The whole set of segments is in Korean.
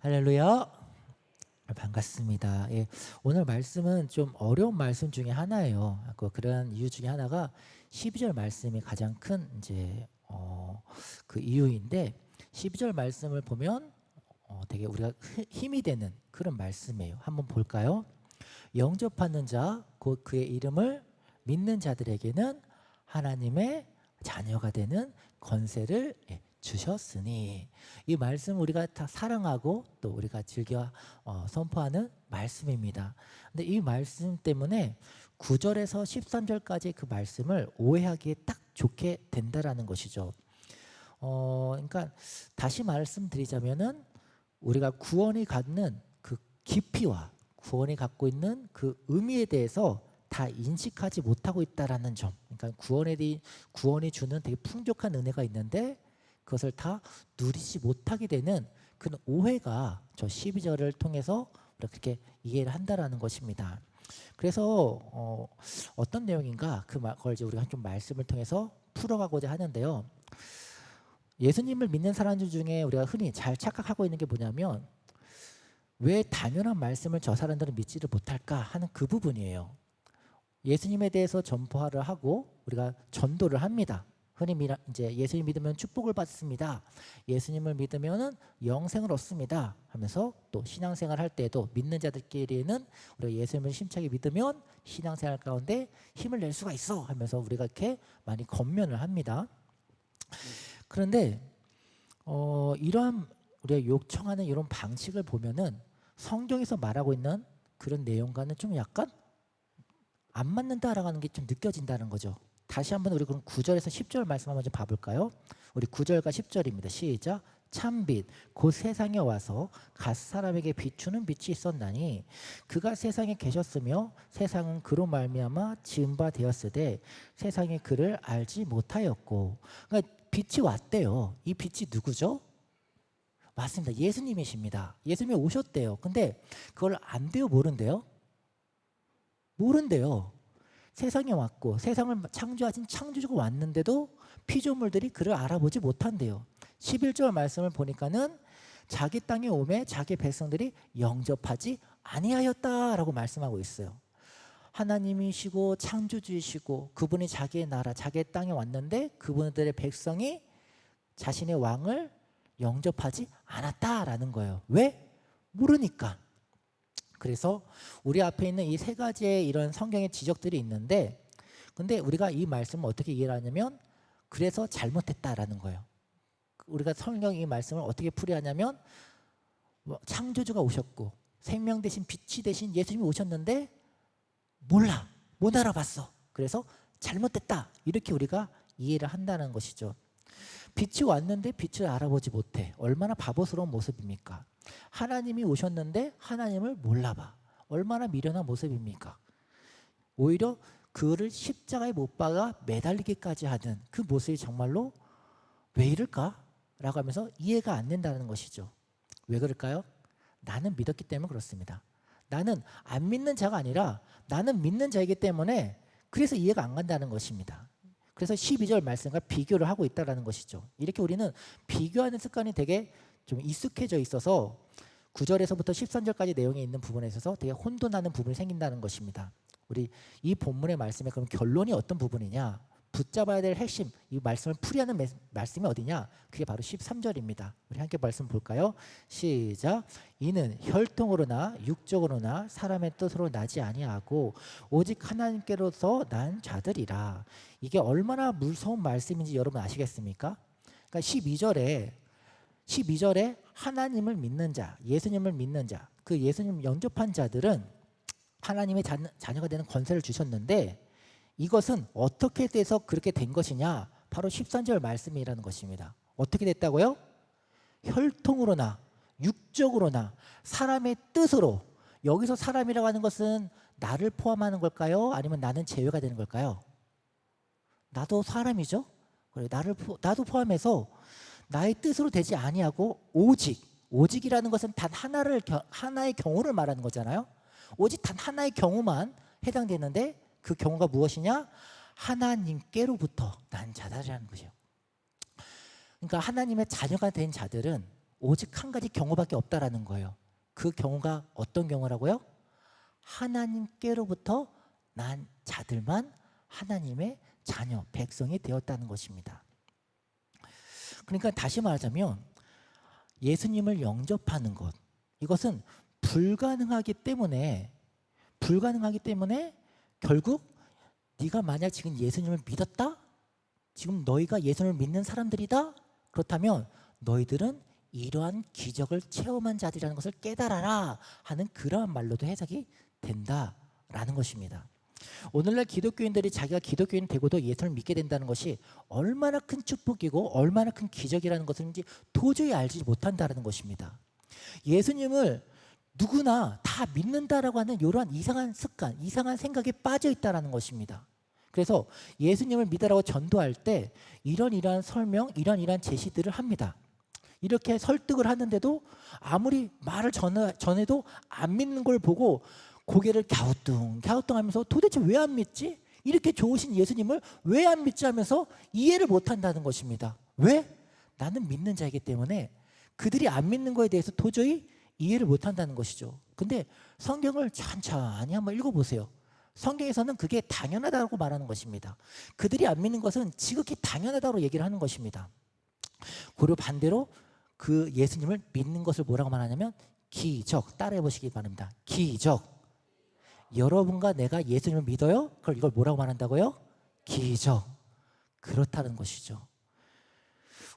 할렐루야. 반갑습니다. 예, 오늘 말씀은 좀 어려운 말씀 중에 하나예요. 그런 이유 중에 하나가 12절 말씀이 가장 큰 그 이유인데 12절 말씀을 보면 되게 우리가 힘이 되는 그런 말씀이에요. 한번 볼까요? 영접하는 자, 곧 그의 이름을 믿는 자들에게는 하나님의 자녀가 되는 권세를 주셨으니, 이 말씀 우리가 다 사랑하고 또 우리가 즐겨 선포하는 말씀입니다. 근데 이 말씀 때문에 9절에서 13절까지 그 말씀을 오해하기에 딱 좋게 된다라는 것이죠. 그러니까 다시 말씀드리자면은 우리가 구원이 갖는 그 깊이와 구원이 갖고 있는 그 의미에 대해서 다 인식하지 못하고 있다라는 점. 그러니까 구원이 주는 되게 풍족한 은혜가 있는데 그것을 다 누리지 못하게 되는 그런 오해가 저 12절을 통해서 우리가 그렇게 이해를 한다라는 것입니다. 그래서 어떤 내용인가 그걸 이제 우리가 좀 말씀을 통해서 풀어가고자 하는데요. 예수님을 믿는 사람들 중에 우리가 흔히 잘 착각하고 있는 게 뭐냐면, 왜 당연한 말씀을 저 사람들은 믿지를 못할까 하는 그 부분이에요. 예수님에 대해서 전파를 하고 우리가 전도를 합니다. 흔히 이제 예수님 믿으면 축복을 받습니다. 예수님을 믿으면은 영생을 얻습니다. 하면서 또 신앙생활 할 때도 믿는 자들끼리는 우리가 예수님을 심차게 믿으면 신앙생활 가운데 힘을 낼 수가 있어 하면서 우리가 이렇게 많이 권면을 합니다. 그런데 이러한 우리가 요청하는 이런 방식을 보면은 성경에서 말하고 있는 그런 내용과는 좀 약간 안 맞는다라는 게 좀 느껴진다는 거죠. 다시 한번 우리 그럼 9절에서 10절 말씀 한번 좀 봐볼까요? 우리 9절과 10절입니다. 시작. 참빛 곧 세상에 와서 각 사람에게 비추는 빛이 있었나니 그가 세상에 계셨으며 세상은 그로 말미암아 지은 바 되었으되 세상이 그를 알지 못하였고. 그러니까 빛이 왔대요. 이 빛이 누구죠? 맞습니다. 예수님이십니다. 예수님이 오셨대요. 근데 그걸 안돼요, 모른대요? 모른대요. 세상에 왔고 세상을 창조하신 창조주가 왔는데도 피조물들이 그를 알아보지 못한대요. 11절 말씀을 보니까는 자기 땅에 오매 자기 백성들이 영접하지 아니하였다라고 말씀하고 있어요. 하나님이시고 창조주이시고 그분이 자기의 나라 자기의 땅에 왔는데 그분들의 백성이 자신의 왕을 영접하지 않았다라는 거예요. 왜? 모르니까. 그래서 우리 앞에 있는 이 세 가지의 이런 성경의 지적들이 있는데, 근데 우리가 이 말씀을 어떻게 이해를 하냐면 그래서 잘못했다라는 거예요. 우리가 성경 이 말씀을 어떻게 풀이하냐면 창조주가 오셨고 생명 대신 빛이 대신 예수님이 오셨는데 몰라, 못 알아봤어. 그래서 잘못됐다, 이렇게 우리가 이해를 한다는 것이죠. 빛이 왔는데 빛을 알아보지 못해. 얼마나 바보스러운 모습입니까? 하나님이 오셨는데 하나님을 몰라봐. 얼마나 미련한 모습입니까? 오히려 그를 십자가에 못 박아 매달리기까지 하는 그 모습이 정말로 왜 이럴까? 라고 하면서 이해가 안 된다는 것이죠. 왜 그럴까요? 나는 믿었기 때문에 그렇습니다. 나는 안 믿는 자가 아니라 나는 믿는 자이기 때문에 그래서 이해가 안 간다는 것입니다. 그래서 12절 말씀과 비교를 하고 있다는 것이죠. 이렇게 우리는 비교하는 습관이 되게 좀 익숙해져 있어서 9절에서부터 13절까지 내용에 있는 부분에 있어서 되게 혼돈하는 부분이 생긴다는 것입니다. 우리 이 본문의 말씀에 그럼 결론이 어떤 부분이냐? 붙잡아야 될 핵심, 이 말씀을 풀이하는 말씀이 어디냐? 그게 바로 13절입니다. 우리 함께 말씀 볼까요? 시작. 이는 혈통으로나 육적으로나 사람의 뜻으로 나지 아니하고 오직 하나님께로서 난 자들이라. 이게 얼마나 무서운 말씀인지 여러분 아시겠습니까? 그러니까 12절에 하나님을 믿는 자, 예수님을 믿는 자, 그 예수님 영접한 자들은 하나님의 자녀가 되는 권세를 주셨는데 이것은 어떻게 돼서 그렇게 된 것이냐? 바로 13절 말씀이라는 것입니다. 어떻게 됐다고요? 혈통으로나 육적으로나 사람의 뜻으로. 여기서 사람이라고 하는 것은 나를 포함하는 걸까요? 아니면 나는 제외가 되는 걸까요? 나도 사람이죠. 그래, 나도 포함해서 나의 뜻으로 되지 아니하고 오직이라는 것은 단 하나의 경우를 말하는 거잖아요. 오직 단 하나의 경우만 해당되는데 그 경우가 무엇이냐? 하나님께로부터 난 자들이라는 것이에요. 그러니까 하나님의 자녀가 된 자들은 오직 한 가지 경우밖에 없다라는 거예요. 그 경우가 어떤 경우라고요? 하나님께로부터 난 자들만 하나님의 자녀, 백성이 되었다는 것입니다. 그러니까 다시 말하자면 예수님을 영접하는 것, 이것은 불가능하기 때문에 결국 네가 만약 지금 예수님을 믿었다? 지금 너희가 예수님을 믿는 사람들이다? 그렇다면 너희들은 이러한 기적을 체험한 자들이라는 것을 깨달아라 하는 그러한 말로도 해석이 된다라는 것입니다. 오늘날 기독교인들이 자기가 기독교인 되고도 예수를 믿게 된다는 것이 얼마나 큰 축복이고 얼마나 큰 기적이라는 것인지 도저히 알지 못한다는 것입니다. 예수님을 누구나 다 믿는다라고 하는 이러한 이상한 습관, 이상한 생각에 빠져 있다는 것입니다. 그래서 예수님을 믿으라고 전도할 때 이러한 설명, 이러한 제시들을 합니다. 이렇게 설득을 하는데도 아무리 말을 전해도 안 믿는 걸 보고 고개를 갸우뚱하면서 도대체 왜 안 믿지? 이렇게 좋으신 예수님을 왜 안 믿지 하면서 이해를 못한다는 것입니다. 왜? 나는 믿는 자이기 때문에 그들이 안 믿는 거에 대해서 도저히 이해를 못한다는 것이죠. 근데 성경을 천천히 한번 읽어보세요. 성경에서는 그게 당연하다고 말하는 것입니다. 그들이 안 믿는 것은 지극히 당연하다고 얘기를 하는 것입니다. 그리고 반대로 그 예수님을 믿는 것을 뭐라고 말하냐면 기적, 따라해 보시기 바랍니다. 기적. 여러분과 내가 예수님을 믿어요? 그걸 이걸 뭐라고 말한다고요? 기적. 그렇다는 것이죠.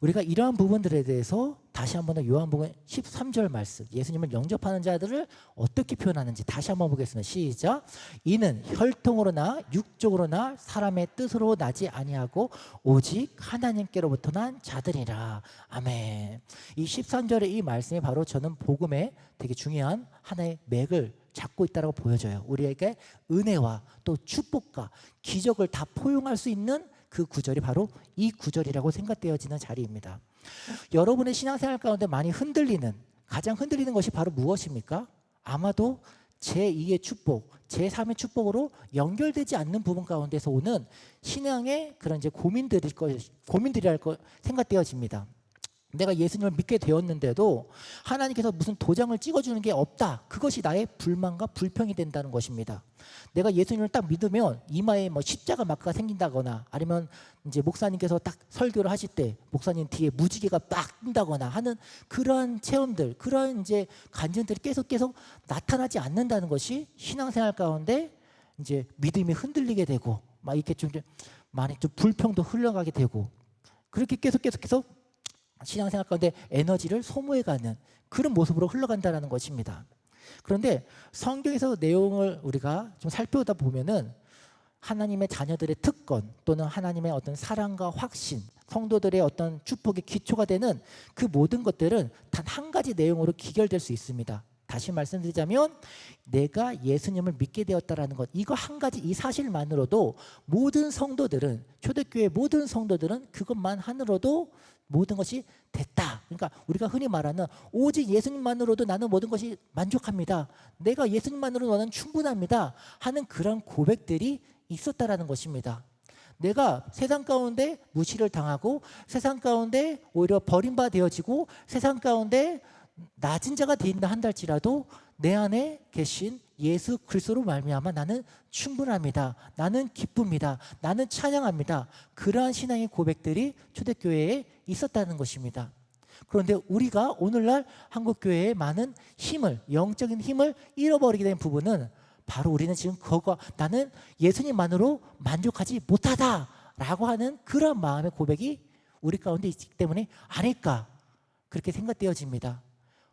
우리가 이러한 부분들에 대해서 다시 한번 요한복음 13절 말씀, 예수님을 영접하는 자들을 어떻게 표현하는지 다시 한번 보겠습니다. 시작. 이는 혈통으로나 육적으로나 사람의 뜻으로 나지 아니하고 오직 하나님께로부터 난 자들이라. 아멘. 이 13절의 이 말씀이 바로 저는 복음의 되게 중요한 하나의 맥을 잡고 있다고 보여져요. 우리에게 은혜와 또 축복과 기적을 다 포용할 수 있는 그 구절이 바로 이 구절이라고 생각되어지는 자리입니다. 여러분의 신앙생활 가운데 많이 가장 흔들리는 것이 바로 무엇입니까? 아마도 제2의 축복, 제3의 축복으로 연결되지 않는 부분 가운데서 오는 신앙의 그런 이제 고민들이랄 생각되어집니다. 내가 예수님을 믿게 되었는데도 하나님께서 무슨 도장을 찍어주는 게 없다. 그것이 나의 불만과 불평이 된다는 것입니다. 내가 예수님을 딱 믿으면 이마에 뭐 십자가 마크가 생긴다거나 아니면 이제 목사님께서 딱 설교를 하실 때 목사님 뒤에 무지개가 딱 뜬다거나 하는 그러한 체험들, 그러한 이제 간증들이 계속 나타나지 않는다는 것이 신앙생활 가운데 이제 믿음이 흔들리게 되고 막 이렇게 좀 많이 좀 불평도 흘러가게 되고 그렇게 계속 신앙생활 가운데 에너지를 소모해가는 그런 모습으로 흘러간다는 것입니다. 그런데 성경에서 내용을 우리가 좀 살펴보다 보면은 하나님의 자녀들의 특권 또는 하나님의 어떤 사랑과 확신, 성도들의 어떤 축복의 기초가 되는 그 모든 것들은 단 한 가지 내용으로 기결될 수 있습니다. 다시 말씀드리자면 내가 예수님을 믿게 되었다라는 것, 이거 한 가지 이 사실만으로도 모든 성도들은, 초대교회 모든 성도들은 그것만 하느라도 모든 것이 됐다. 그러니까 우리가 흔히 말하는 오직 예수님만으로도 나는 모든 것이 만족합니다. 내가 예수님만으로 나는 충분합니다. 하는 그런 고백들이 있었다라는 것입니다. 내가 세상 가운데 무시를 당하고 세상 가운데 오히려 버림받아지고 세상 가운데 낮은 자가 되인다 한달지라도 내 안에 계신 예수 그리스도로 말미암아 나는 충분합니다. 나는 기쁩니다. 나는 찬양합니다. 그러한 신앙의 고백들이 초대교회에 있었다는 것입니다. 그런데 우리가 오늘날 한국교회의 많은 힘을, 영적인 힘을 잃어버리게 된 부분은 바로 우리는 지금 나는 예수님만으로 만족하지 못하다라고 하는 그런 마음의 고백이 우리 가운데 있기 때문에 아닐까 그렇게 생각되어집니다.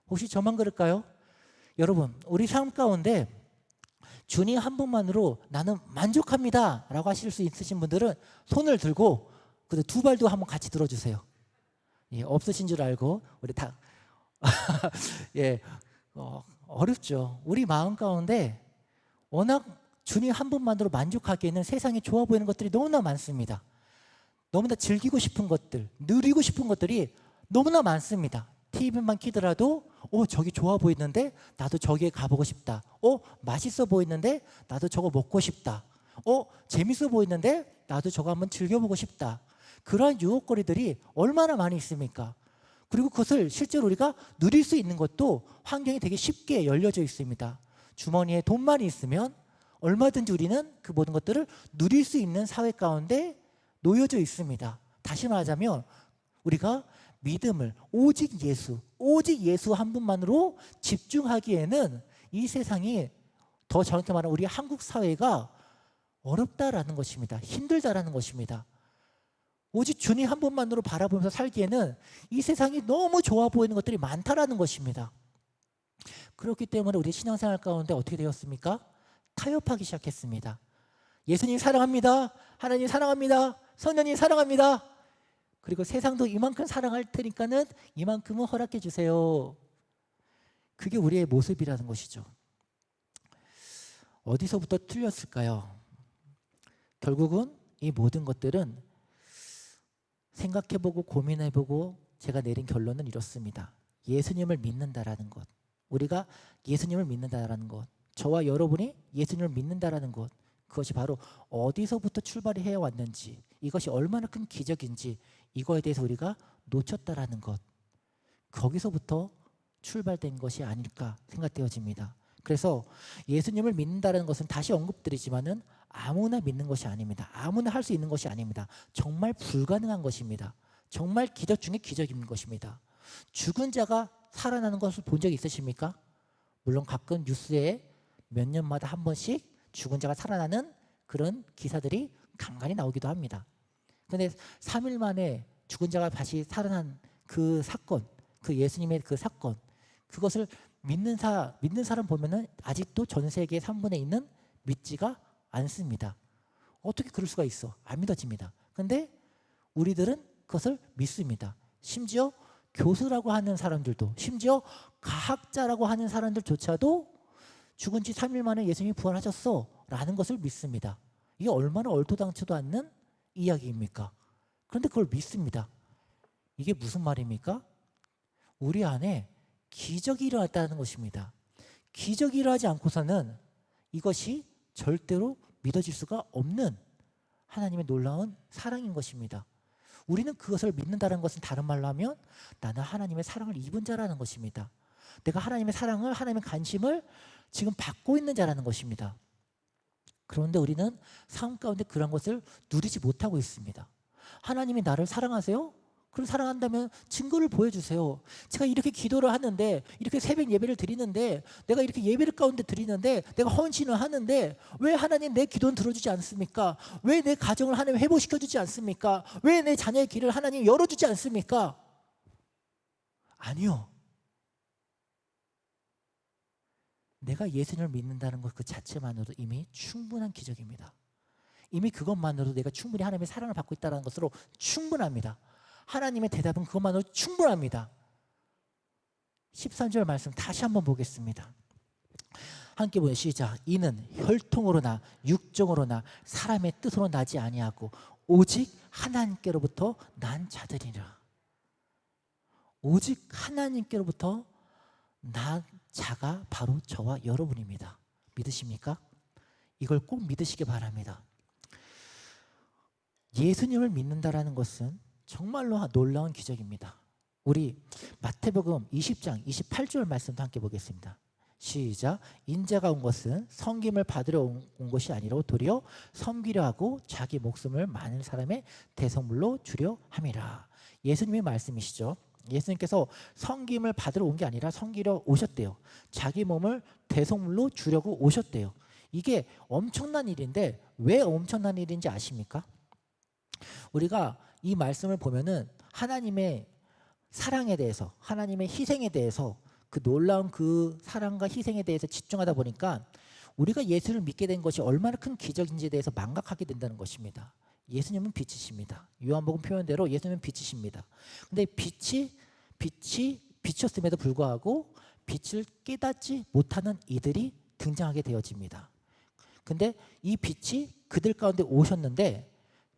혹시 저만 그럴까요? 여러분, 우리 삶 가운데 주님 한 분만으로 나는 만족합니다 라고 하실 수 있으신 분들은 손을 들고 두 발도 한번 같이 들어주세요. 예, 없으신 줄 알고 우리 다 예, 어렵죠. 우리 마음 가운데 워낙 주님 한 분만으로 만족하기에는 세상에 좋아 보이는 것들이 너무나 많습니다. 너무나 즐기고 싶은 것들, 누리고 싶은 것들이 너무나 많습니다. TV만 키더라도 저기 좋아 보이는데 나도 저기에 가보고 싶다. 맛있어 보이는데 나도 저거 먹고 싶다. 재밌어 보이는데 나도 저거 한번 즐겨보고 싶다. 그러한 유혹거리들이 얼마나 많이 있습니까? 그리고 그것을 실제로 우리가 누릴 수 있는 것도 환경이 되게 쉽게 열려져 있습니다. 주머니에 돈만 있으면 얼마든지 우리는 그 모든 것들을 누릴 수 있는 사회 가운데 놓여져 있습니다. 다시 말하자면 우리가 믿음을 오직 예수 한 분만으로 집중하기에는 이 세상이 더 정확히 말하면 우리 한국 사회가 어렵다라는 것입니다. 힘들다라는 것입니다. 오직 주님 한 분만으로 바라보면서 살기에는 이 세상이 너무 좋아 보이는 것들이 많다라는 것입니다. 그렇기 때문에 우리 신앙생활 가운데 어떻게 되었습니까? 타협하기 시작했습니다. 예수님 사랑합니다. 하나님 사랑합니다. 성령님 사랑합니다. 그리고 세상도 이만큼 사랑할 테니까는 이만큼은 허락해 주세요. 그게 우리의 모습이라는 것이죠. 어디서부터 틀렸을까요? 결국은 이 모든 것들은 생각해보고 고민해보고 제가 내린 결론은 이렇습니다. 예수님을 믿는다라는 것, 우리가 예수님을 믿는다라는 것, 저와 여러분이 예수님을 믿는다라는 것, 그것이 바로 어디서부터 출발이 해왔는지, 이것이 얼마나 큰 기적인지 이거에 대해서 우리가 놓쳤다라는 것, 거기서부터 출발된 것이 아닐까 생각되어집니다. 그래서 예수님을 믿는다는 것은 다시 언급드리지만은 아무나 믿는 것이 아닙니다. 아무나 할 수 있는 것이 아닙니다. 정말 불가능한 것입니다. 정말 기적 중에 기적인 것입니다. 죽은 자가 살아나는 것을 본 적이 있으십니까? 물론 가끔 뉴스에 몇 년마다 한 번씩 죽은 자가 살아나는 그런 기사들이 간간히 나오기도 합니다. 그런데 3일 만에 죽은 자가 다시 살아난 그 사건, 그 예수님의 그 사건, 그것을 믿는 사람 보면은 아직도 전 세계 3분의 2는 믿지가 않습니다. 어떻게 그럴 수가 있어? 안 믿어집니다. 그런데 우리들은 그것을 믿습니다. 심지어 교수라고 하는 사람들도, 심지어 과학자라고 하는 사람들조차도 죽은 지 3일 만에 예수님이 부활하셨어 라는 것을 믿습니다. 이게 얼마나 얼토당치도 않는 이야기입니까? 그런데 그걸 믿습니다. 이게 무슨 말입니까? 우리 안에 기적이 일어났다는 것입니다. 기적이 일어나지 않고서는 이것이 절대로 믿어질 수가 없는 하나님의 놀라운 사랑인 것입니다. 우리는 그것을 믿는다는 것은 다른 말로 하면 나는 하나님의 사랑을 입은 자라는 것입니다. 내가 하나님의 사랑을, 하나님의 관심을 지금 받고 있는 자라는 것입니다. 그런데 우리는 삶 가운데 그런 것을 누리지 못하고 있습니다. 하나님이 나를 사랑하세요? 그럼 사랑한다면 증거를 보여주세요. 제가 이렇게 기도를 하는데, 이렇게 새벽 예배를 드리는데, 내가 이렇게 예배를 가운데 드리는데, 내가 헌신을 하는데 왜 하나님 내 기도는 들어주지 않습니까? 왜 내 가정을 하나님 회복시켜주지 않습니까? 왜 내 자녀의 길을 하나님 열어주지 않습니까? 아니요. 내가 예수님을 믿는다는 것 그 자체만으로도 이미 충분한 기적입니다. 이미 그것만으로도 내가 충분히 하나님의 사랑을 받고 있다는 것으로 충분합니다. 하나님의 대답은 그것만으로 충분합니다. 13절 말씀 다시 한번 보겠습니다. 함께 보여 시작. 이는 혈통으로나 육정으로나 사람의 뜻으로 나지 아니하고 오직 하나님께로부터 난 자들이라. 오직 하나님께로부터 난 자가 바로 저와 여러분입니다. 믿으십니까? 이걸 꼭 믿으시기 바랍니다. 예수님을 믿는다라는 것은 정말로 놀라운 기적입니다. 우리 마태복음 20장 28절 말씀도 함께 보겠습니다. 시작. 인자가 온 것은 섬김을 받으러 온 것이 아니라 도리어 섬기려 하고 자기 목숨을 많은 사람의 대성물로 주려 함이라. 예수님의 말씀이시죠. 예수님께서 섬김을 받으러 온 게 아니라 섬기려 오셨대요. 자기 몸을 대성물로 주려고 오셨대요. 이게 엄청난 일인데 왜 엄청난 일인지 아십니까? 우리가 이 말씀을 보면은 하나님의 사랑에 대해서, 하나님의 희생에 대해서, 그 놀라운 그 사랑과 희생에 대해서 집중하다 보니까 우리가 예수를 믿게 된 것이 얼마나 큰 기적인지에 대해서 망각하게 된다는 것입니다. 예수님은 빛이십니다. 요한복음 표현대로 예수님은 빛이십니다. 근데 빛이 비쳤음에도 불구하고 빛을 깨닫지 못하는 이들이 등장하게 되어집니다. 근데 이 빛이 그들 가운데 오셨는데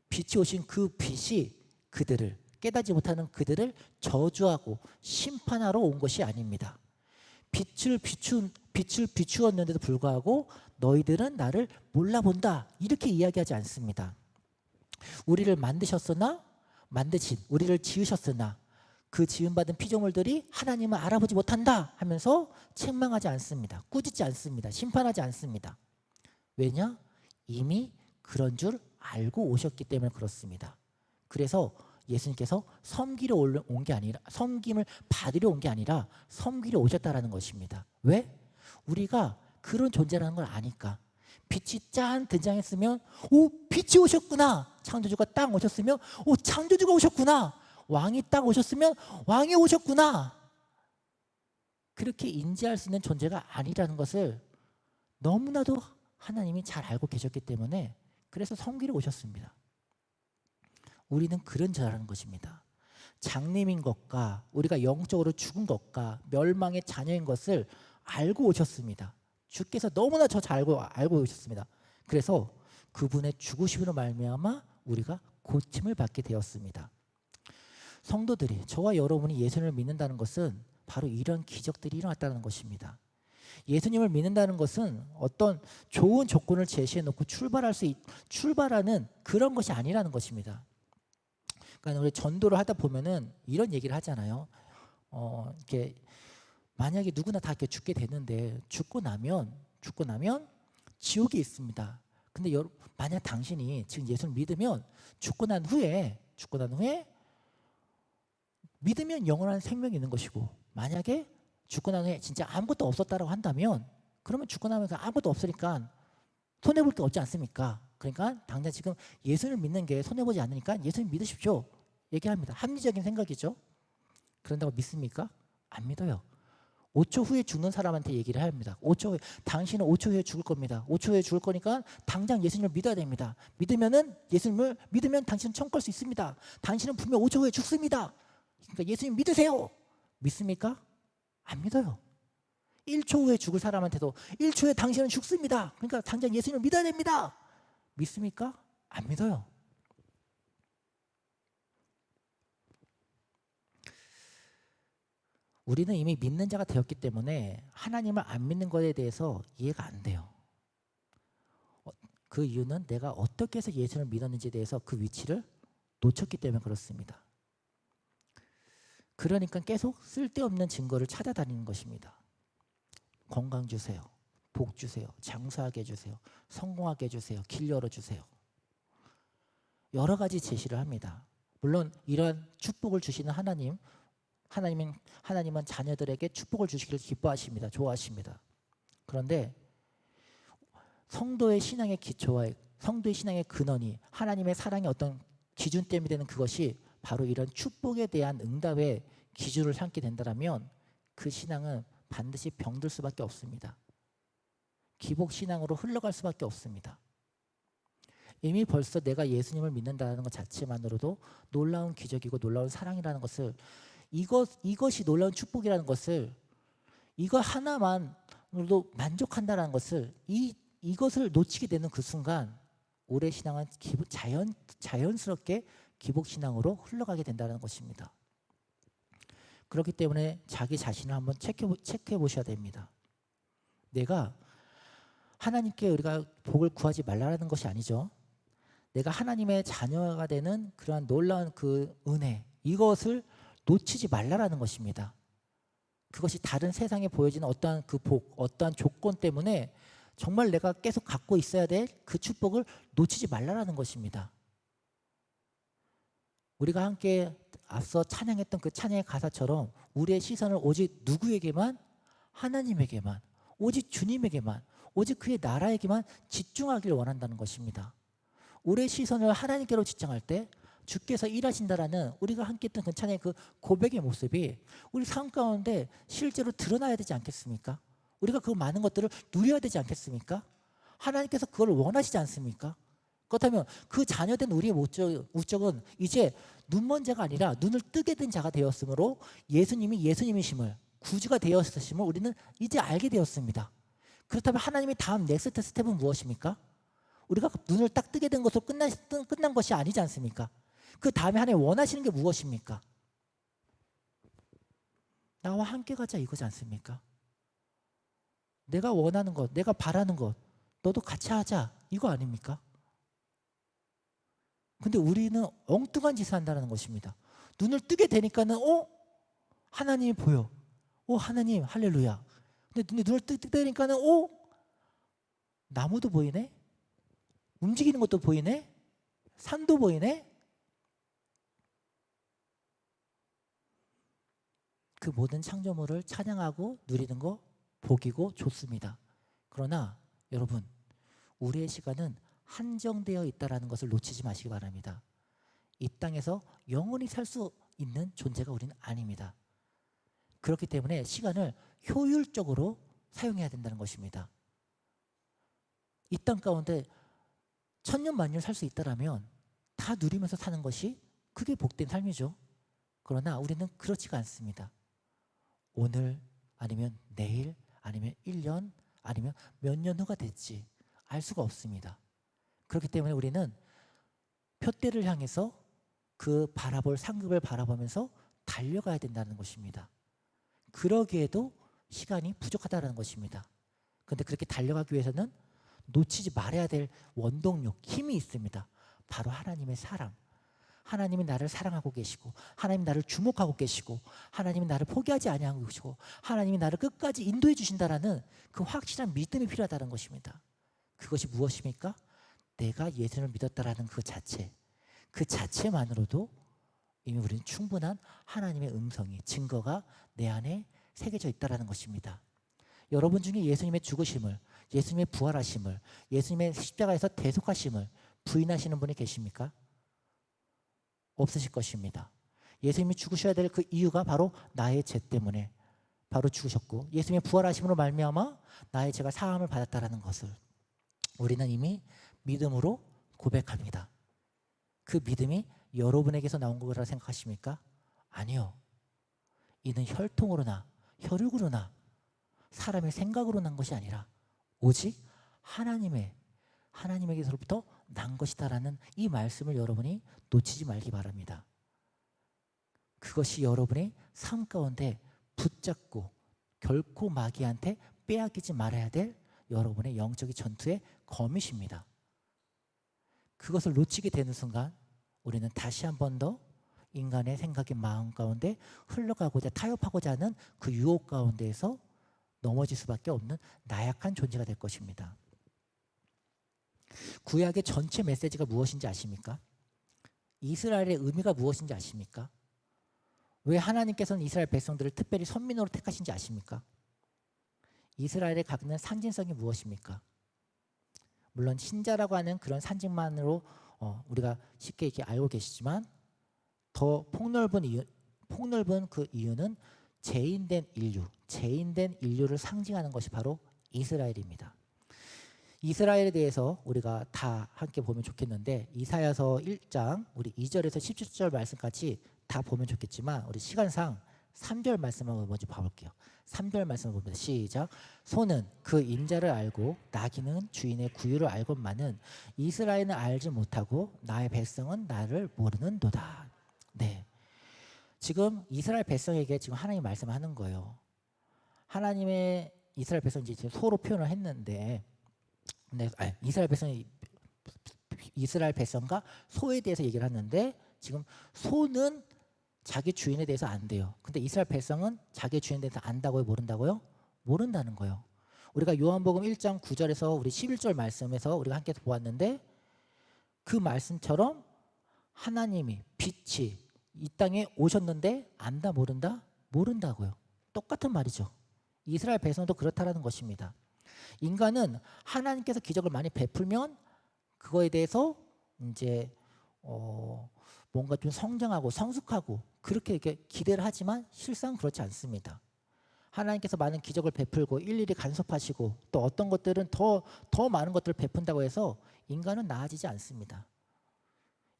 빛이 오신 그 빛이 그들을 깨닫지 못하는 그들을 저주하고 심판하러 온 것이 아닙니다. 빛을 비추었는데도 불구하고 너희들은 나를 몰라본다 이렇게 이야기하지 않습니다. 우리를 만드셨으나 우리를 지으셨으나 그 지음받은 피조물들이 하나님을 알아보지 못한다 하면서 책망하지 않습니다. 꾸짖지 않습니다. 심판하지 않습니다. 왜냐? 이미 그런 줄 알고 오셨기 때문에 그렇습니다. 그래서 예수님께서 섬기러 온 게 아니라, 섬김을 받으러 온 게 아니라 섬기러 오셨다라는 것입니다. 왜? 우리가 그런 존재라는 걸 아니까. 빛이 짠 등장했으면 오, 빛이 오셨구나. 창조주가 딱 오셨으면 오, 창조주가 오셨구나. 왕이 딱 오셨으면 왕이 오셨구나. 그렇게 인지할 수 있는 존재가 아니라는 것을 너무나도 하나님이 잘 알고 계셨기 때문에 그래서 섬기러 오셨습니다. 우리는 그런 자라는 것입니다. 장님인 것과 우리가 영적으로 죽은 것과 멸망의 자녀인 것을 알고 오셨습니다. 주께서 너무나 저 잘 알고 오셨습니다. 그래서 그분의 죽으심으로 말미암아 우리가 고침을 받게 되었습니다. 성도들이, 저와 여러분이 예수님을 믿는다는 것은 바로 이런 기적들이 일어났다는 것입니다. 예수님을 믿는다는 것은 어떤 좋은 조건을 제시해 놓고 출발하는 그런 것이 아니라는 것입니다. 그러니까 우리 전도를 하다 보면은 이런 얘기를 하잖아요. 이렇게 만약에 누구나 다 이렇게 죽게 되는데 죽고 나면 지옥이 있습니다. 근데 만약 당신이 지금 예수를 믿으면 죽고 난 후에 믿으면 영원한 생명이 있는 것이고, 만약에 죽고 난 후에 진짜 아무것도 없었다라고 한다면 그러면 죽고 나면 아무것도 없으니까 손해볼 게 없지 않습니까? 그러니까 당장 지금 예수를 믿는 게 손해보지 않으니까 예수님 믿으십시오 얘기합니다. 합리적인 생각이죠. 그런다고 믿습니까? 안 믿어요. 5초 후에 죽는 사람한테 얘기를 합니다. 5초 후에, 당신은 5초 후에 죽을 겁니다. 5초 후에 죽을 거니까 당장 예수님을 믿어야 됩니다. 예수님을 믿으면 당신은 천국 갈 수 있습니다. 당신은 분명 5초 후에 죽습니다. 그러니까 예수님 믿으세요. 믿습니까? 안 믿어요. 1초 후에 죽을 사람한테도 1초 후에 당신은 죽습니다. 그러니까 당장 예수님을 믿어야 됩니다. 믿습니까? 안 믿어요. 우리는 이미 믿는 자가 되었기 때문에 하나님을 안 믿는 것에 대해서 이해가 안 돼요. 그 이유는 내가 어떻게 해서 예수를 믿었는지에 대해서 그 위치를 놓쳤기 때문에 그렇습니다. 그러니까 계속 쓸데없는 증거를 찾아다니는 것입니다. 건강 주세요. 복 주세요. 장수하게 해주세요. 성공하게 해주세요. 길 열어주세요. 여러 가지 제시를 합니다. 물론 이런 축복을 주시는 하나님은 자녀들에게 축복을 주시기를 기뻐하십니다. 좋아하십니다. 그런데 성도의 신앙의 기초와 성도의 신앙의 근원이 하나님의 사랑의 어떤 기준점이 되는 그것이 바로 이런 축복에 대한 응답의 기준을 삼게 된다면 그 신앙은 반드시 병들 수밖에 없습니다. 기복신앙으로 흘러갈 수밖에 없습니다. 이미 벌써 내가 예수님을 믿는다는 것 자체만으로도 놀라운 기적이고 놀라운 사랑이라는 것을, 이것이 놀라운 축복이라는 것을, 이거 하나만으로도 만족한다는 것을, 이것을 놓치게 되는 그 순간 올해 신앙은 자연스럽게 기복신앙으로 흘러가게 된다는 것입니다. 그렇기 때문에 자기 자신을 한번 체크해 보셔야 됩니다. 내가 하나님께 우리가 복을 구하지 말라는 것이 아니죠. 내가 하나님의 자녀가 되는 그러한 놀라운 그 은혜, 이것을 놓치지 말라는 것입니다. 그것이 다른 세상에 보여지는 어떠한 그 복, 어떠한 조건 때문에 정말 내가 계속 갖고 있어야 될 그 축복을 놓치지 말라는 것입니다. 우리가 함께 앞서 찬양했던 그 찬양의 가사처럼 우리의 시선을 오직 누구에게만, 하나님에게만, 오직 주님에게만, 오직 그의 나라에게만 집중하길 원한다는 것입니다. 우리의 시선을 하나님께로 집중할 때 주께서 일하신다라는 우리가 함께 했던 그 찬양의 그 고백의 모습이 우리 삶 가운데 실제로 드러나야 되지 않겠습니까? 우리가 그 많은 것들을 누려야 되지 않겠습니까? 하나님께서 그걸 원하시지 않습니까? 그렇다면 그 자녀된 우리의 목적은 이제 눈먼 자가 아니라 눈을 뜨게 된 자가 되었으므로 예수님이 예수님이심을, 구주가 되었으심을 우리는 이제 알게 되었습니다. 그렇다면 하나님의 다음 넥스트 스텝은 무엇입니까? 우리가 눈을 딱 뜨게 된 것으로 끝난 것이 아니지 않습니까? 그 다음에 하나님 원하시는 게 무엇입니까? 나와 함께 가자 이거지 않습니까? 내가 원하는 것, 내가 바라는 것, 너도 같이 하자 이거 아닙니까? 근데 우리는 엉뚱한 짓을 한다는 것입니다. 눈을 뜨게 되니까는 하나님이 보여. 오, 하나님, 할렐루야. 근데 눈을 뜨 뜨니까는 나무도 보이네? 움직이는 것도 보이네? 산도 보이네? 그 모든 창조물을 찬양하고 누리는 거 복이고 좋습니다. 그러나 여러분, 우리의 시간은 한정되어 있다는 것을 놓치지 마시기 바랍니다. 이 땅에서 영원히 살 수 있는 존재가 우리는 아닙니다. 그렇기 때문에 시간을 효율적으로 사용해야 된다는 것입니다. 이 땅 가운데 천년 만년 살 수 있다라면 다 누리면서 사는 것이 그게 복된 삶이죠. 그러나 우리는 그렇지가 않습니다. 오늘 아니면 내일 아니면 1년 아니면 몇 년 후가 될지 알 수가 없습니다. 그렇기 때문에 우리는 표대를 향해서 그 바라볼 상급을 바라보면서 달려가야 된다는 것입니다. 그러기에도 시간이 부족하다는 것입니다. 그런데 그렇게 달려가기 위해서는 놓치지 말아야 될 원동력, 힘이 있습니다. 바로 하나님의 사랑. 하나님이 나를 사랑하고 계시고, 하나님이 나를 주목하고 계시고, 하나님이 나를 포기하지 아니하고 계시고, 하나님이 나를 끝까지 인도해 주신다라는 그 확실한 믿음이 필요하다는 것입니다. 그것이 무엇입니까? 내가 예수를 믿었다라는 그 자체, 그 자체만으로도 이미 우리는 충분한 하나님의 음성이, 증거가 내 안에 새겨져 있다는 것입니다. 여러분 중에 예수님의 죽으심을, 예수님의 부활하심을, 예수님의 십자가에서 대속하심을 부인하시는 분이 계십니까? 없으실 것입니다. 예수님이 죽으셔야 될 그 이유가 바로 나의 죄 때문에 바로 죽으셨고, 예수님의 부활하심으로 말미암아 나의 죄가 사함을 받았다라는 것을 우리는 이미 믿음으로 고백합니다. 그 믿음이 여러분에게서 나온 거라고 생각하십니까? 아니요. 이는 혈통으로나 혈육으로나 사람의 생각으로 난 것이 아니라 오직 하나님에게서부터 난 것이다라는 이 말씀을 여러분이 놓치지 말기 바랍니다. 그것이 여러분의 삶 가운데 붙잡고 결코 마귀한테 빼앗기지 말아야 될 여러분의 영적인 전투의 거미십니다. 그것을 놓치게 되는 순간 우리는 다시 한 번 더 인간의 생각의 마음 가운데 흘러가고자 타협하고자 하는 그 유혹 가운데에서 넘어질 수밖에 없는 나약한 존재가 될 것입니다. 구약의 전체 메시지가 무엇인지 아십니까? 이스라엘의 의미가 무엇인지 아십니까? 왜 하나님께서는 이스라엘 백성들을 특별히 선민으로 택하신지 아십니까? 이스라엘에 갖는 상징성이 무엇입니까? 물론 신자라고 하는 그런 상징만으로 우리가 쉽게 이렇게 알고 계시지만 더 폭넓은 그 이유는 죄인된 인류를 상징하는 것이 바로 이스라엘입니다. 이스라엘에 대해서 우리가 다 함께 보면 좋겠는데 이사야서 1장 우리 2절에서 17절 말씀까지 다 보면 좋겠지만 우리 시간상 3절 말씀을 먼저 봐볼게요. 3절 말씀을 봅니다. 시작. 소는 그 인자를 알고 나귀는 주인의 구유를 알건만은 이스라엘은 알지 못하고 나의 백성은 나를 모르는도다. 네, 지금 이스라엘 백성에게 지금 하나님 말씀하는 거예요. 하나님의 이스라엘 백성 이제 소로 표현을 했는데, 이스라엘 백성과 소에 대해서 얘기를 하는데 지금 소는 자기 주인에 대해서 안돼요. 근데 이스라엘 백성은 자기 주인에 대해서 안다고요? 모른다고요? 모른다는 거예요. 우리가 요한복음 1장 9절에서 우리 11절 말씀에서 우리가 함께 보았는데 그 말씀처럼 하나님이 빛이 이 땅에 오셨는데 안다 모른다? 모른다고요. 똑같은 말이죠. 이스라엘 백성도 그렇다라는 것입니다. 인간은 하나님께서 기적을 많이 베풀면 그거에 대해서 이제 뭔가 좀 성장하고 성숙하고 그렇게 이렇게 기대를 하지만 실상 그렇지 않습니다. 하나님께서 많은 기적을 베풀고 일일이 간섭하시고 또 어떤 것들은 더 많은 것들을 베푼다고 해서 인간은 나아지지 않습니다.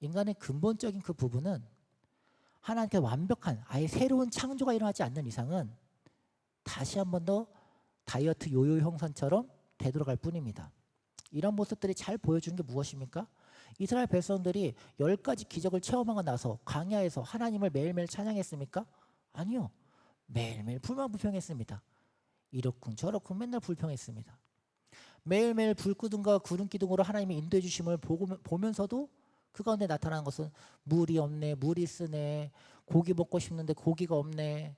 인간의 근본적인 그 부분은 하나님께 완벽한 아예 새로운 창조가 일어나지 않는 이상은 다시 한 번 더 다이어트 요요 형상처럼 되돌아갈 뿐입니다. 이런 모습들이 잘 보여주는 게 무엇입니까? 이스라엘 백성들이 10가지 기적을 체험하고 나서 광야에서 하나님을 매일매일 찬양했습니까? 아니요. 매일매일 불평했습니다. 이렇군 저렇군 맨날 불평했습니다. 매일매일 불기둥과 구름기둥으로 하나님의 인도해 주심을 보면서도 그 가운데 나타나는 것은 물이 없네, 물이 쓰네, 고기 먹고 싶는데 고기가 없네,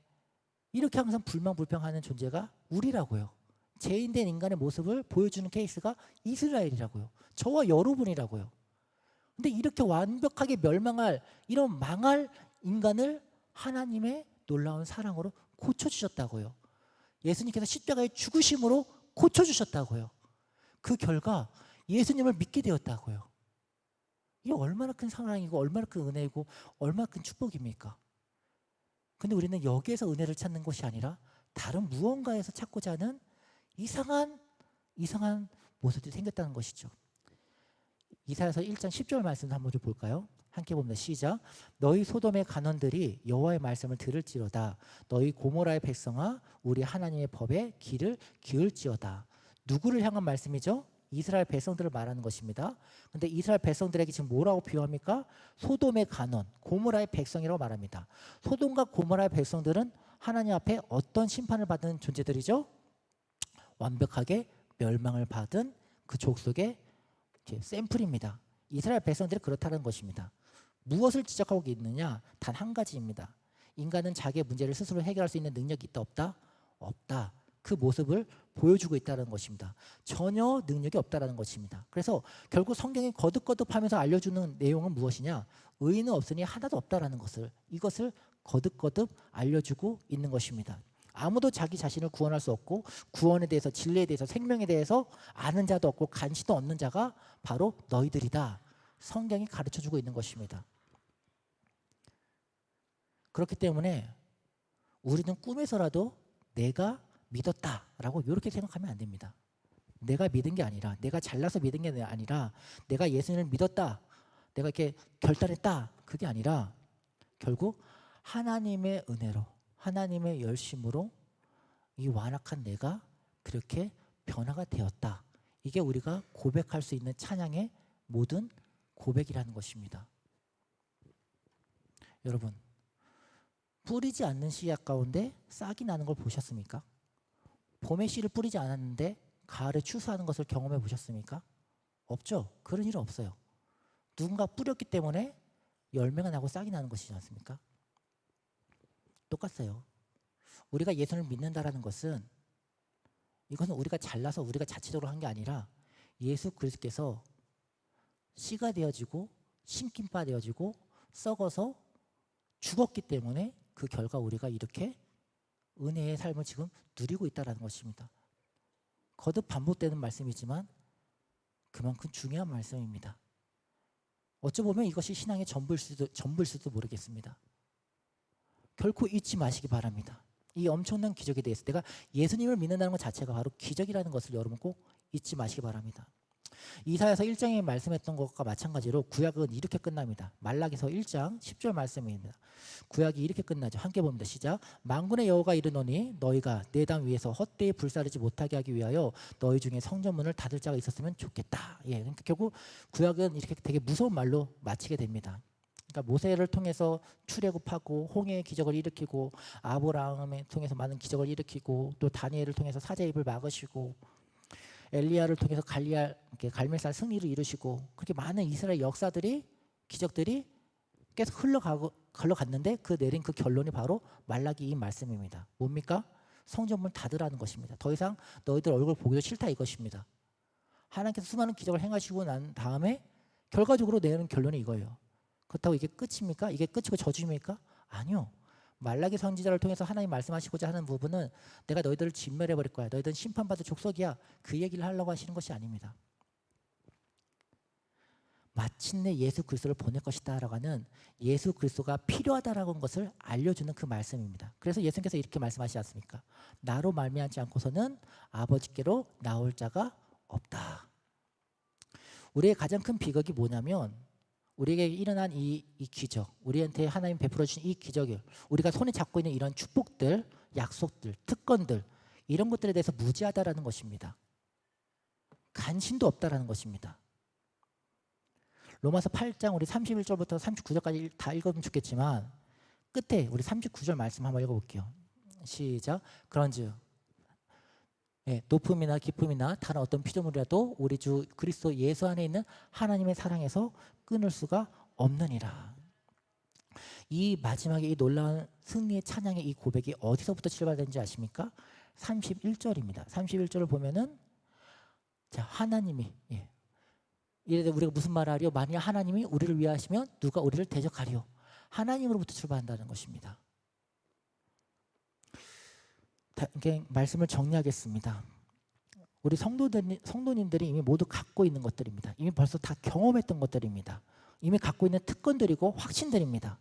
이렇게 항상 불평하는 존재가 우리라고요. 죄인된 인간의 모습을 보여주는 케이스가 이스라엘이라고요. 저와 여러분이라고요. 근데 이렇게 완벽하게 멸망할 이런 망할 인간을 하나님의 놀라운 사랑으로 고쳐주셨다고요. 예수님께서 십자가의 죽으심으로 고쳐주셨다고요. 그 결과 예수님을 믿게 되었다고요. 이게 얼마나 큰 사랑이고 얼마나 큰 은혜이고 얼마나 큰 축복입니까? 근데 우리는 여기에서 은혜를 찾는 것이 아니라 다른 무언가에서 찾고자 하는 이상한 모습들이 생겼다는 것이죠. 이사야서 1장 10절 말씀 한번 좀 볼까요? 함께 봅니다. 시작. 너희 소돔의 간원들이 여호와의 말씀을 들을지어다. 너희 고모라의 백성아 우리 하나님의 법에 귀를 기울지어다. 누구를 향한 말씀이죠? 이스라엘 백성들을 말하는 것입니다. 근데 이스라엘 백성들에게 지금 뭐라고 비유합니까? 소돔의 간원, 고모라의 백성이라고 말합니다. 소돔과 고모라의 백성들은 하나님 앞에 어떤 심판을 받은 존재들이죠? 완벽하게 멸망을 받은 그 족속의 샘플입니다. 이스라엘 백성들이 그렇다는 것입니다. 무엇을 지적하고 있느냐? 단 한 가지입니다. 인간은 자기의 문제를 스스로 해결할 수 있는 능력이 있다 없다? 없다. 그 모습을 보여주고 있다는 것입니다. 전혀 능력이 없다는 것입니다. 그래서 결국 성경이 거듭거듭하면서 알려주는 내용은 무엇이냐? 의인은 없으니 하나도 없다라는 것을, 이것을 거듭거듭 알려주고 있는 것입니다. 아무도 자기 자신을 구원할 수 없고 구원에 대해서, 진리에 대해서, 생명에 대해서 아는 자도 없고 간시도 없는 자가 바로 너희들이다. 성경이 가르쳐주고 있는 것입니다. 그렇기 때문에 우리는 꿈에서라도 내가 믿었다라고 이렇게 생각하면 안 됩니다. 내가 믿은 게 아니라, 내가 잘나서 믿은 게 아니라, 내가 예수님을 믿었다, 내가 이렇게 결단했다, 그게 아니라 결국 하나님의 은혜로, 하나님의 열심으로 이 완악한 내가 그렇게 변화가 되었다. 이게 우리가 고백할 수 있는 찬양의 모든 고백이라는 것입니다. 여러분, 뿌리지 않는 씨앗 가운데 싹이 나는 걸 보셨습니까? 봄에 씨를 뿌리지 않았는데 가을에 추수하는 것을 경험해 보셨습니까? 없죠. 그런 일은 없어요. 누군가 뿌렸기 때문에 열매가 나고 싹이 나는 것이지 않습니까? 똑같아요. 우리가 예수를 믿는다라는 것은, 이것은 우리가 잘나서 우리가 자체적으로 한 게 아니라 예수 그리스도께서 씨가 되어지고 심긴 바 되어지고 썩어서 죽었기 때문에 그 결과 우리가 이렇게 은혜의 삶을 지금 누리고 있다는 것입니다. 거듭 반복되는 말씀이지만 그만큼 중요한 말씀입니다. 어찌 보면 이것이 신앙의 전부일 수도 모르겠습니다. 결코 잊지 마시기 바랍니다. 이 엄청난 기적에 대해서, 내가 예수님을 믿는다는 것 자체가 바로 기적이라는 것을 여러분 꼭 잊지 마시기 바랍니다. 이사야서 1장에 말씀했던 것과 마찬가지로 구약은 이렇게 끝납니다. 말라기서 1장 10절 말씀입니다. 구약이 이렇게 끝나죠. 함께 봅니다. 시작. 만군의 여호와가 이르노니 너희가 내 당 위에서 헛되이 불사르지 못하게 하기 위하여 너희 중에 성전문을 닫을 자가 있었으면 좋겠다. 예, 그러니까 결국 구약은 이렇게 되게 무서운 말로 마치게 됩니다. 그러니까 모세를 통해서 출애굽하고 홍해의 기적을 일으키고, 아브라함을 통해서 많은 기적을 일으키고, 또 다니엘을 통해서 사자의 입을 막으시고, 엘리야를 통해서 갈멜살 승리를 이루시고, 그렇게 많은 이스라엘 역사들이, 기적들이 계속 흘러갔는데 그 내린 그 결론이 바로 말라기 이 말씀입니다. 뭡니까? 성전문 닫으라는 것입니다. 더 이상 너희들 얼굴 보기도 싫다 이것입니다. 하나님께서 수많은 기적을 행하시고 난 다음에 결과적으로 내는 결론이 이거예요. 그렇다고 이게 끝입니까? 이게 끝이고 저주입니까? 아니요. 말라기 선지자를 통해서 하나님 말씀하시고자 하는 부분은 내가 너희들을 진멸해버릴 거야, 너희들은 심판받을 족속이야, 그 얘기를 하려고 하시는 것이 아닙니다. 마침내 예수 그리스도를 보낼 것이다 라고 하는, 예수 그리스도가 필요하다라고 하는 것을 알려주는 그 말씀입니다. 그래서 예수님께서 이렇게 말씀하시지 않습니까? 나로 말미암지 않고서는 아버지께로 나올 자가 없다. 우리의 가장 큰 비극이 뭐냐면, 우리에게 일어난 이 기적, 우리한테 하나님 베풀어 주신 이 기적을, 우리가 손에 잡고 있는 이런 축복들, 약속들, 특권들, 이런 것들에 대해서 무지하다라는 것입니다. 관심도 없다라는 것입니다. 로마서 8장 우리 31절부터 39절까지 다 읽으면 좋겠지만 끝에 우리 39절 말씀 한번 읽어볼게요. 시작. 그런즉 높음이나 깊음이나 다른 어떤 피조물이라도 우리 주 그리스도 예수 안에 있는 하나님의 사랑에서 끊을 수가 없느니라. 이 마지막에 이 놀라운 승리의 찬양의 이 고백이 어디서부터 출발되는지 아십니까? 31절입니다. 31절을 보면은 자, 하나님이 이래서 우리가 무슨 말을 하리요? 만일 하나님이 우리를 위하시면 누가 우리를 대적하리요? 하나님으로부터 출발한다는 것입니다. 말씀을 정리하겠습니다. 우리 성도님들이 이미 모두 갖고 있는 것들입니다. 이미 벌써 다 경험했던 것들입니다. 이미 갖고 있는 특권들이고 확신들입니다.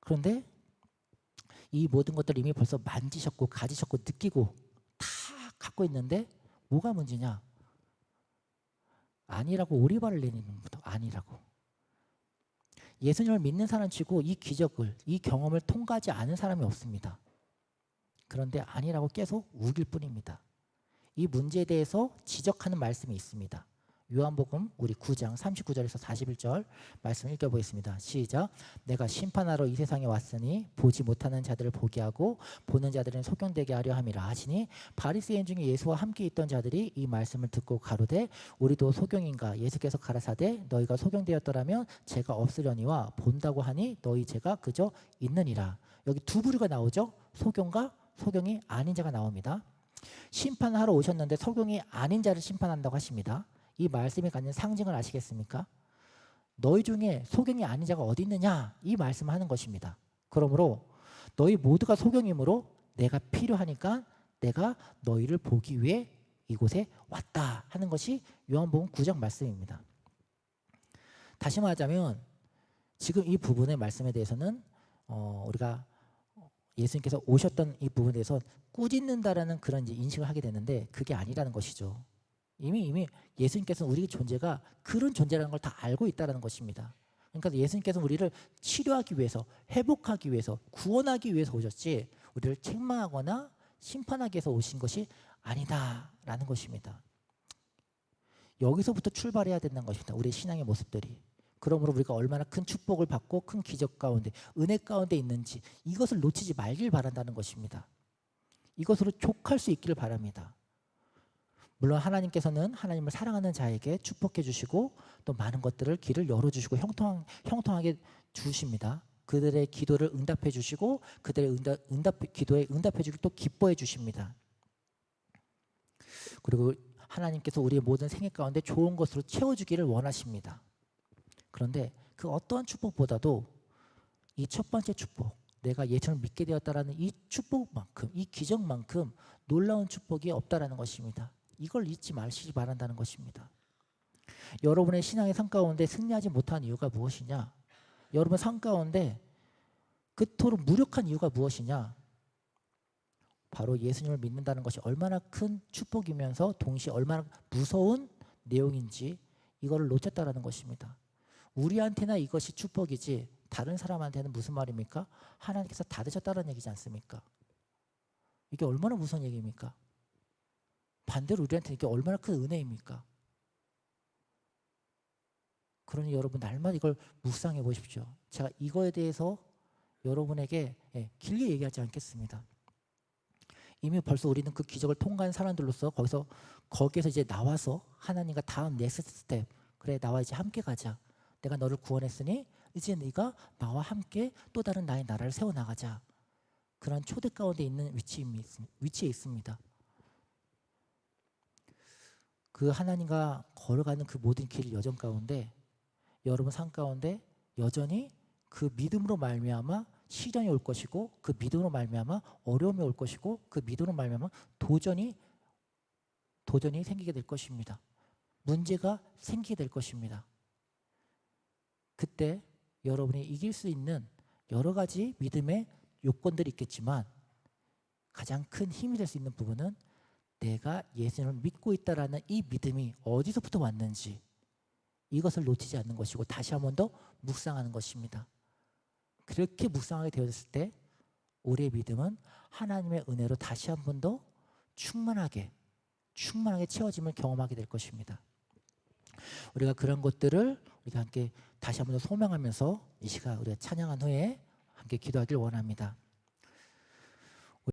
그런데 이 모든 것들을 이미 벌써 만지셨고 가지셨고 느끼고 다 갖고 있는데 뭐가 문제냐? 아니라고 오리발을 내리는 것도 아니라고. 예수님을 믿는 사람 치고 이 기적을, 이 경험을 통과하지 않은 사람이 없습니다. 그런데 아니라고 계속 우길 뿐입니다. 이 문제에 대해서 지적하는 말씀이 있습니다. 요한복음 우리 9장 39절에서 41절 말씀 읽어보겠습니다. 시작. 내가 심판하러 이 세상에 왔으니 보지 못하는 자들을 보게 하고 보는 자들은 소경되게 하려 함이라 하시니 바리새인 중에 예수와 함께 있던 자들이 이 말씀을 듣고 가로되 우리도 소경인가? 예수께서 가라사대 너희가 소경되었더라면 죄가 없으려니와 본다고 하니 너희 죄가 그저 있느니라. 여기 두 부류가 나오죠. 소경과 소경이 아닌 자가 나옵니다. 심판하러 오셨는데 소경이 아닌 자를 심판한다고 하십니다. 이 말씀이 갖는 상징을 아시겠습니까? 너희 중에 소경이 아닌 자가 어디 있느냐? 이 말씀을 하는 것입니다. 그러므로 너희 모두가 소경이므로 내가 필요하니까 내가 너희를 보기 위해 이곳에 왔다 하는 것이 요한복음 9장 말씀입니다. 다시 말하자면 지금 이 부분의 말씀에 대해서는 우리가 예수님께서 오셨던 이 부분에 대해서 꾸짖는다라는 그런 이제 인식을 하게 되는데 그게 아니라는 것이죠. 이미 예수님께서는 우리의 존재가 그런 존재라는 걸 다 알고 있다는 것입니다. 그러니까 예수님께서는 우리를 치료하기 위해서, 회복하기 위해서, 구원하기 위해서 오셨지 우리를 책망하거나 심판하기 위해서 오신 것이 아니다라는 것입니다. 여기서부터 출발해야 된다는 것입니다. 우리의 신앙의 모습들이. 그러므로 우리가 얼마나 큰 축복을 받고 큰 기적 가운데, 은혜 가운데 있는지 이것을 놓치지 말길 바란다는 것입니다. 이것으로 족할 수 있기를 바랍니다. 물론 하나님께서는 하나님을 사랑하는 자에게 축복해 주시고 또 많은 것들을 길을 열어주시고 형통하게 주십니다. 그들의 기도를 응답해 주시고 그들의 기도에 응답해 주기를 또 기뻐해 주십니다. 그리고 하나님께서 우리의 모든 생애 가운데 좋은 것으로 채워주기를 원하십니다. 그런데 그 어떠한 축복보다도 이 첫 번째 축복, 내가 예수를 믿게 되었다라는 이 축복만큼, 이 기적만큼 놀라운 축복이 없다라는 것입니다. 이걸 잊지 마시기 바란다는 것입니다. 여러분의 신앙의 삶 가운데 승리하지 못한 이유가 무엇이냐? 여러분 삶 가운데 그토록 무력한 이유가 무엇이냐? 바로 예수님을 믿는다는 것이 얼마나 큰 축복이면서 동시에 얼마나 무서운 내용인지 이거를 놓쳤다라는 것입니다. 우리한테나 이것이 축복이지 다른 사람한테는 무슨 말입니까? 하나님께서 다 드셨다는 얘기지 않습니까? 이게 얼마나 무서운 얘기입니까? 반대로 우리한테 이게 얼마나 큰 은혜입니까? 그러니 여러분 날마다 이걸 묵상해 보십시오. 제가 이거에 대해서 여러분에게 길게 얘기하지 않겠습니다. 이미 벌써 우리는 그 기적을 통과한 사람들로서 거기에서 이제 나와서 하나님과 다음 넥스트 스텝, 그래 나와 이제 함께 가자. 내가 너를 구원했으니 이제 네가 나와 함께 또 다른 나의 나라를 세워나가자. 그런 초대 가운데 있는 위치에 있습니다. 그 하나님과 걸어가는 그 모든 길 여정 가운데 여러분 삶 가운데 여전히 그 믿음으로 말미암아 시련이 올 것이고 그 믿음으로 말미암아 어려움이 올 것이고 그 믿음으로 말미암아 도전이 생기게 될 것입니다. 문제가 생기게 될 것입니다. 그때 여러분이 이길 수 있는 여러 가지 믿음의 요건들이 있겠지만 가장 큰 힘이 될 수 있는 부분은 내가 예수님을 믿고 있다라는 이 믿음이 어디서부터 왔는지 이것을 놓치지 않는 것이고 다시 한 번 더 묵상하는 것입니다. 그렇게 묵상하게 되었을 때 우리의 믿음은 하나님의 은혜로 다시 한 번 더 충만하게 채워짐을 경험하게 될 것입니다. 우리가 그런 것들을 우리가 함께 다시 한 번 더 소명하면서 이 시간 우리가 찬양한 후에 함께 기도하길 원합니다.